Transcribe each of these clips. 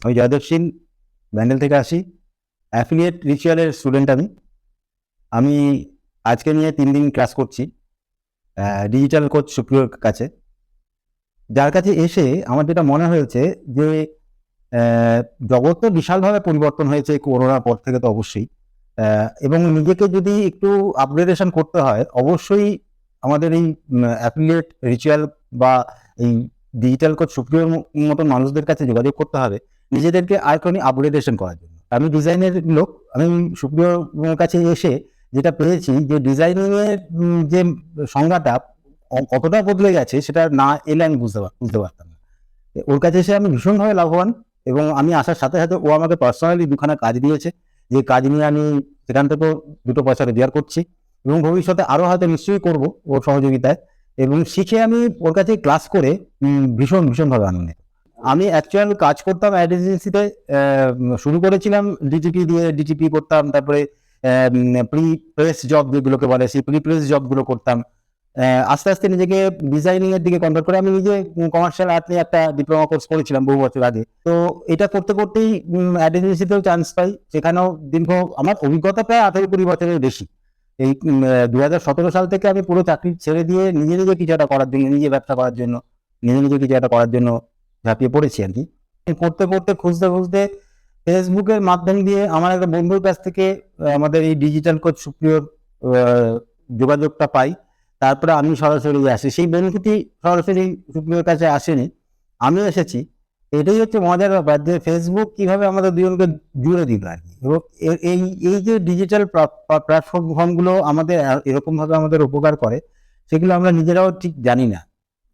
আমি জয়দেব সিং ব্যান্ডেল থেকে আসি। অ্যাফিলিয়েট রিচুয়ালের স্টুডেন্ট আমি। আমি আজকে নিয়ে 3 দিন ক্লাস করছি ডিজিটাল কোচ সুপ্রিয়র কাছে। যার কাছে এসে আমার যেটা মনে হয়েছে যে জগৎ তো বিশালভাবে পরিবর্তন হয়েছে করোনার পর থেকে, তো অবশ্যই। এবং নিজেকে যদি একটু আপগ্রেডেশন করতে হয়, অবশ্যই আমাদের এই অ্যাফিলিয়েট রিচুয়াল বা এই ডিজিটাল কোচ সুপ্রিয়র মতন মানুষদের কাছে যোগাযোগ করতে হবে নিজেদেরকে আরেকটু আপগ্রেডেশন করার জন্য। আমি ডিজাইনের লোক, আমি সুপ্রিয়র কাছে এসে যেটা পেয়েছি যে ডিজাইনিং এর যে সংজ্ঞাটা কতটা বদলে গেছে সেটা না এলে আমি বুঝতে পারতাম না। ওর কাছে এসে আমি ভীষণভাবে লাভবান, এবং আমি আসার সাথে সাথে ও আমাকে পার্সোনালি 2খানা কাজ দিয়েছে, যে কাজ নিয়ে আমি সেখান থেকেও 2টো পয়সা রোজগার করছি, এবং ভবিষ্যতে আরও হয়তো নিশ্চয়ই করবো ওর সহযোগিতায়। এবং শিখে আমি ওর কাছে ক্লাস করে ভীষণভাবে আনন্দিত। আমি অ্যাকচুয়াল কাজ করতাম অ্যাড এজেন্সিতে। শুরু করেছিলাম ডিটিপি দিয়ে, ডিটিপি করতাম, তারপরে প্রি প্রেস জব যেগুলোকে বলে সেই প্রি প্রেস জবগুলো করতাম। আস্তে আস্তে নিজেকে ডিজাইনিং এর দিকে কনভার্ট করে আমি নিজে কমার্শিয়াল আর্ট নিয়ে একটা ডিপ্লোমা কোর্স করেছিলাম বহু বছর আগে। তো এটা করতে করতেই অ্যাড এজেন্সিতেও চান্স পাই, সেখানেও দীর্ঘ আমার অভিজ্ঞতা প্রায় 18-20 বছরের বেশি। এই 2017 সাল থেকে আমি পুরো চাকরি ছেড়ে দিয়ে নিজে কিছু একটা করার জন্য, নিজে ব্যবসা করার জন্য, নিজে কিছু একটা করার জন্য ঝাঁপিয়ে পড়েছি আর কি। পড়তে পড়তে খুঁজতে ফেসবুকের মাধ্যম দিয়ে আমার একটা বন্ধুর কাছ থেকে আমাদের এই ডিজিটাল কোচ সুপ্রিয়র যোগাযোগটা পাই। তারপরে আমি সরাসরি আসি। সেই বন্ধুটি সরাসরি সুপ্রিয়র কাছে আসেনি, আমিও এসেছি। এটাই হচ্ছে মজার ব্যাপার যে ফেসবুক কিভাবে আমাদের দুজনকে জুড়ে দিল আর কি। এবং এই যে ডিজিটাল প্ল্যাটফর্মগুলো আমাদের এরকম ভাবে আমাদের উপকার করে, সেগুলো আমরা নিজেরাও ঠিক জানি না,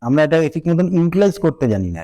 আমরা এটা ঠিক মতন ইউটিলাইজ করতে জানি না।